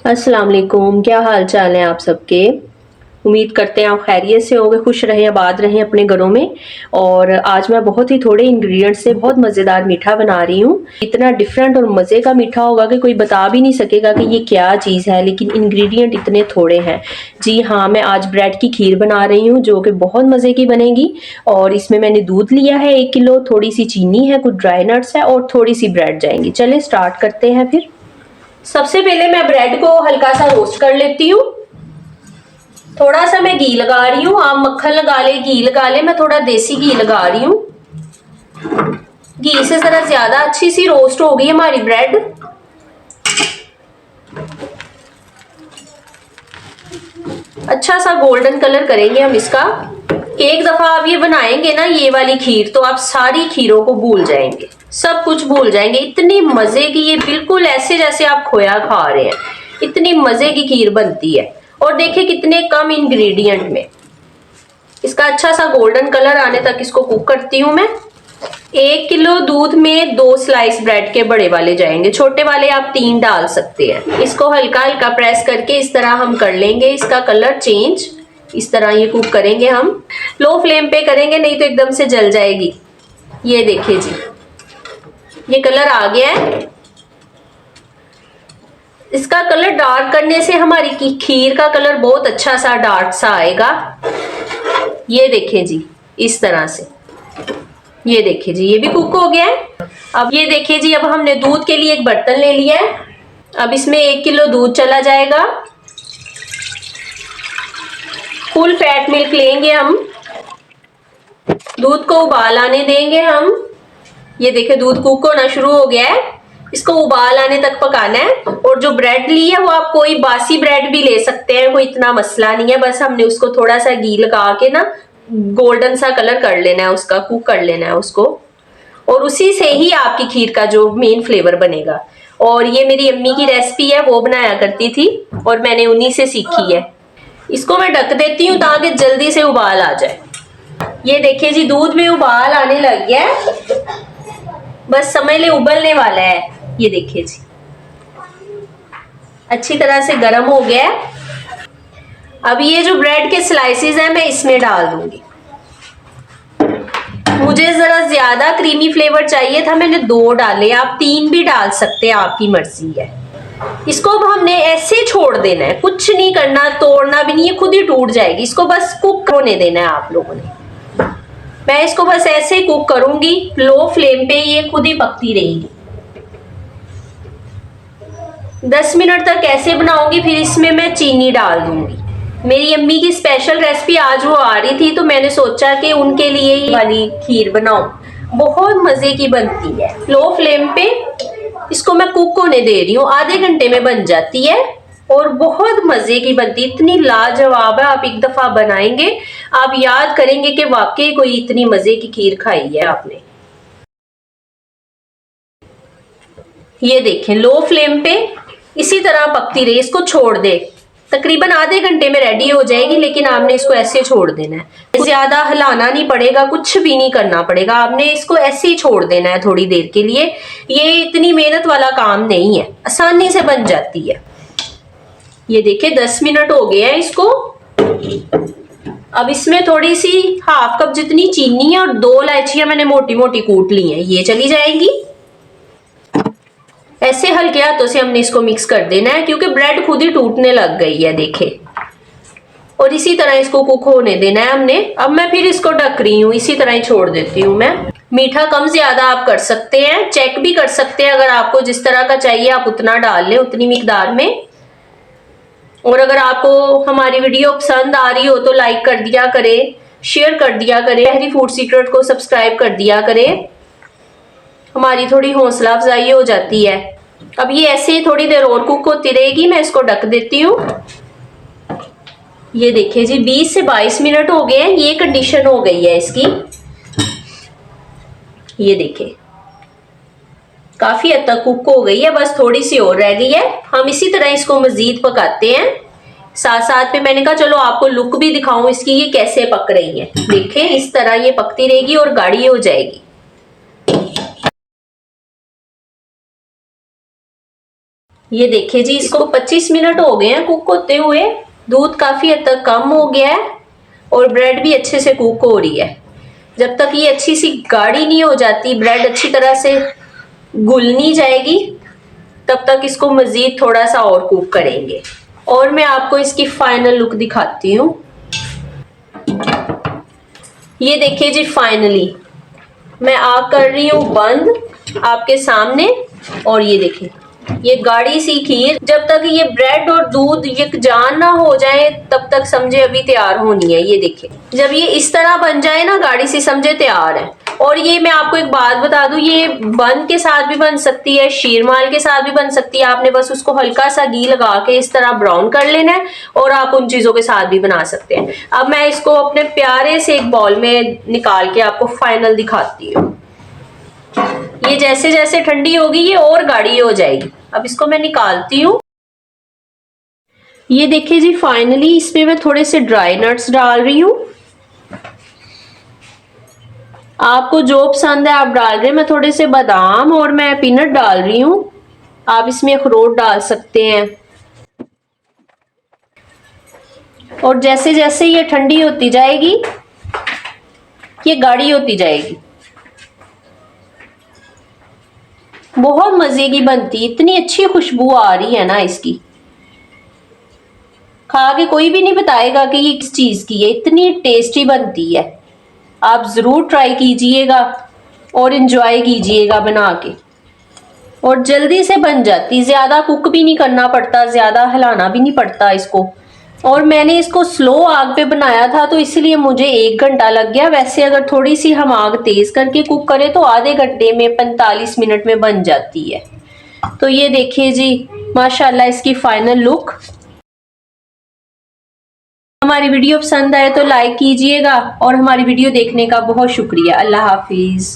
अस्सलाम वालेकुम, क्या हाल चाल है आप सबके। उम्मीद करते हैं आप खैरियत से होंगे, खुश रहें, आबाद रहें अपने घरों में। और आज मैं बहुत ही थोड़े इंग्रेडिएंट्स से बहुत मज़ेदार मीठा बना रही हूँ। इतना डिफरेंट और मज़े का मीठा होगा कि कोई बता भी नहीं सकेगा कि ये क्या चीज़ है, लेकिन इंग्रेडिएंट इतने थोड़े हैं। जी हाँ, मैं आज ब्रेड की खीर बना रही हूँ जो कि बहुत मज़े की बनेगी। और इसमें मैंने दूध लिया है 1 किलो, थोड़ी सी चीनी है, कुछ ड्राई नट्स है और थोड़ी सी ब्रेड जाएंगी। चलिए स्टार्ट करते हैं फिर। सबसे पहले मैं ब्रेड को हल्का सा रोस्ट कर लेती हूँ। थोड़ा सा मैं घी लगा रही हूँ, आप मक्खन लगा ले, घी लगा ले, मैं थोड़ा देसी घी लगा रही हूँ। घी से जरा ज्यादा अच्छी सी रोस्ट हो गई हमारी ब्रेड। अच्छा सा गोल्डन कलर करेंगे हम इसका। एक दफा आप ये बनाएंगे ना ये वाली खीर, तो आप सारी खीरों को भूल जाएंगे, सब कुछ भूल जाएंगे। इतनी मजे की, ये बिल्कुल ऐसे जैसे आप खोया खा रहे हैं, इतनी मजे की खीर बनती है। और देखिए कितने कम इंग्रेडिएंट में। इसका अच्छा सा गोल्डन कलर आने तक इसको कुक करती हूँ मैं। 1 किलो दूध में 2 स्लाइस ब्रेड के बड़े वाले जाएंगे, छोटे वाले आप 3 डाल सकते हैं। इसको हल्का हल्का प्रेस करके इस तरह हम कर लेंगे इसका कलर चेंज। इस तरह ये कुक करेंगे हम, लो फ्लेम पे करेंगे, नहीं तो एकदम से जल जाएगी। ये देखिए जी, ये कलर आ गया है। इसका कलर डार्क करने से हमारी खीर का कलर बहुत अच्छा सा डार्क सा आएगा। ये देखिए जी, इस तरह से। ये देखिए जी, ये भी कुक हो गया है। अब ये देखिए जी, अब हमने दूध के लिए एक बर्तन ले लिया है। अब इसमें 1 किलो दूध चला जाएगा। फुल फैट मिल्क लेंगे हम। दूध को उबाल आने देंगे हम। ये देखिए दूध कुक होना शुरू हो गया है। इसको उबाल आने तक पकाना है। और जो ब्रेड ली है वो आप कोई बासी ब्रेड भी ले सकते हैं, कोई इतना मसला नहीं है। बस हमने उसको थोड़ा सा घी लगा के ना गोल्डन सा कलर कर लेना है, उसका कुक कर लेना है उसको। और उसी से ही आपकी खीर का जो मेन फ्लेवर बनेगा। और ये मेरी अम्मी की रेसिपी है, वो बनाया करती थी और मैंने उन्हीं से सीखी है। इसको मैं ढक देती हूँ ताकि जल्दी से उबाल आ जाए। ये देखिए जी, दूध में उबाल आने लग गया है, बस समझ ले उबलने वाला है। ये देखिए जी, अच्छी तरह से गर्म हो गया है। अब ये जो ब्रेड के स्लाइसेस हैं मैं इसमें डाल दूंगी। मुझे जरा ज्यादा क्रीमी फ्लेवर चाहिए था, मैंने 2 डाले, आप 3 भी डाल सकते हैं, आपकी मर्जी है। इसको अब हमने ऐसे छोड़ देना है, कुछ नहीं करना, तोड़ना भी नहीं है, खुद ही टूट जाएगी। इसको बस कुक होने देना है आप लोगों ने। मैं इसको बस ऐसे कुक करूंगी, लो फ्लेम पे ये खुद ही पकती रहेगी। 10 मिनट तक ऐसे बनाऊंगी, फिर इसमें मैं चीनी डाल दूंगी। मेरी अम्मी की स्पेशल रेसिपी आज वो आ रही थी, तो मैंने सोचा कि उनके लिए ये वाली खीर बनाऊं। बहुत मजे की बनती है। लो फ्लेम पे इसको मैं कुक होने दे रही हूँ, आधे घंटे में बन जाती है और बहुत मजे की बनती है। इतनी लाजवाब है, आप एक दफा बनाएंगे, आप याद करेंगे कि वाकई कोई इतनी मजे की खीर खाई है आपने। ये देखें, लो फ्लेम पे इसी तरह पकती रही, इसको छोड़ दे। तकरीबन आधे घंटे में रेडी हो जाएगी, लेकिन आपने इसको ऐसे छोड़ देना है। ज्यादा हिलाना नहीं पड़ेगा, कुछ भी नहीं करना पड़ेगा, आपने इसको ऐसे ही छोड़ देना है थोड़ी देर के लिए। ये इतनी मेहनत वाला काम नहीं है, आसानी से बन जाती है। ये देखिए 10 मिनट हो गए हैं इसको। अब इसमें थोड़ी सी हाफ कप जितनी चीनी है और 2 इलायचियां मैंने मोटी मोटी कूट ली हैं, ये चली जाएंगी। ऐसे हल्के हाथों से हमने इसको मिक्स कर देना है, क्योंकि ब्रेड खुद ही टूटने लग गई है, देखे। और इसी तरह इसको कुक होने देना है हमने। अब मैं फिर इसको ढक रही हूँ, इसी तरह ही छोड़ देती हूँ मैं। मीठा कम ज्यादा आप कर सकते हैं, चेक भी कर सकते हैं। अगर आपको जिस तरह का चाहिए आप उतना डाल लें, उतनी मिकदार में। और अगर आपको हमारी वीडियो पसंद आ रही हो तो लाइक कर दिया करें, शेयर कर दिया करें, शहरी फूड सीक्रेट को सब्सक्राइब कर दिया करें, हमारी थोड़ी हौसला अफजाई हो जाती है। अब ये ऐसे ही थोड़ी देर और कुक होती रहेगी, मैं इसको ढक देती हूँ। ये देखिए जी, 20 से 22 मिनट हो गए हैं, ये कंडीशन हो गई है इसकी। ये देखिए काफी हद तक कुक हो गई है, बस थोड़ी सी और रह गई है। हम इसी तरह इसको मजीद पकाते हैं। साथ साथ में मैंने कहा चलो आपको लुक भी दिखाऊं इसकी, ये कैसे पक रही है। देखें इस तरह ये पकती रहेगी और गाढ़ी हो जाएगी। ये देखिए जी, इसको 25 मिनट हो गए हैं कुक होते हुए। दूध काफी हद तक कम हो गया है और ब्रेड भी अच्छे से कुक हो रही है। जब तक ये अच्छी सी गाढ़ी नहीं हो जाती, ब्रेड अच्छी तरह से घुल नहीं जाएगी, तब तक इसको मजीद थोड़ा सा और कुक करेंगे। और मैं आपको इसकी फाइनल लुक दिखाती हूँ। ये देखिए जी, फाइनली मैं आग कर रही हूँ बंद आपके सामने। और ये देखिए, ये गाढ़ी सी खीर जब तक ये ब्रेड और दूध यकजान ना हो जाए तब तक समझे अभी तैयार होनी है। ये देखिए, जब ये इस तरह बन जाए ना गाढ़ी सी, समझे तैयार है। और ये मैं आपको एक बात बता दूं, ये बन के साथ भी बन सकती है, शीरमाल के साथ भी बन सकती है। आपने बस उसको हल्का सा घी लगा के इस तरह ब्राउन कर लेना है और आप उन चीजों के साथ भी बना सकते हैं। अब मैं इसको अपने प्यारे से एक बाउल में निकाल के आपको फाइनल दिखाती हूँ। ये जैसे जैसे ठंडी होगी ये और गाढ़ी हो जाएगी। अब इसको मैं निकालती हूँ। ये देखिए जी, फाइनली इसमें मैं थोड़े से ड्राई नट्स डाल रही हूँ। आपको जो पसंद है आप डाल रहे हैं। मैं थोड़े से बादाम और मैं पीनट डाल रही हूँ। आप इसमें अखरोट डाल सकते हैं। और जैसे जैसे ये ठंडी होती जाएगी ये गाढ़ी होती जाएगी। बहुत मजे की बनती, इतनी अच्छी खुशबू आ रही है ना इसकी, खा के कोई भी नहीं बताएगा कि ये किस चीज की है। इतनी टेस्टी बनती है। आप जरूर ट्राई कीजिएगा और इंजॉय कीजिएगा बना के। और जल्दी से बन जाती, ज्यादा कुक भी नहीं करना पड़ता, ज्यादा हिलाना भी नहीं पड़ता इसको। और मैंने इसको स्लो आग पे बनाया था तो इसलिए मुझे 1 घंटा लग गया। वैसे अगर थोड़ी सी हम आग तेज करके कुक करें तो आधे घंटे में 45 मिनट में बन जाती है। तो ये देखिए जी, माशाल्लाह इसकी फाइनल लुक। हमारी वीडियो पसंद आए तो लाइक कीजिएगा और हमारी वीडियो देखने का बहुत शुक्रिया। अल्लाह हाफिज।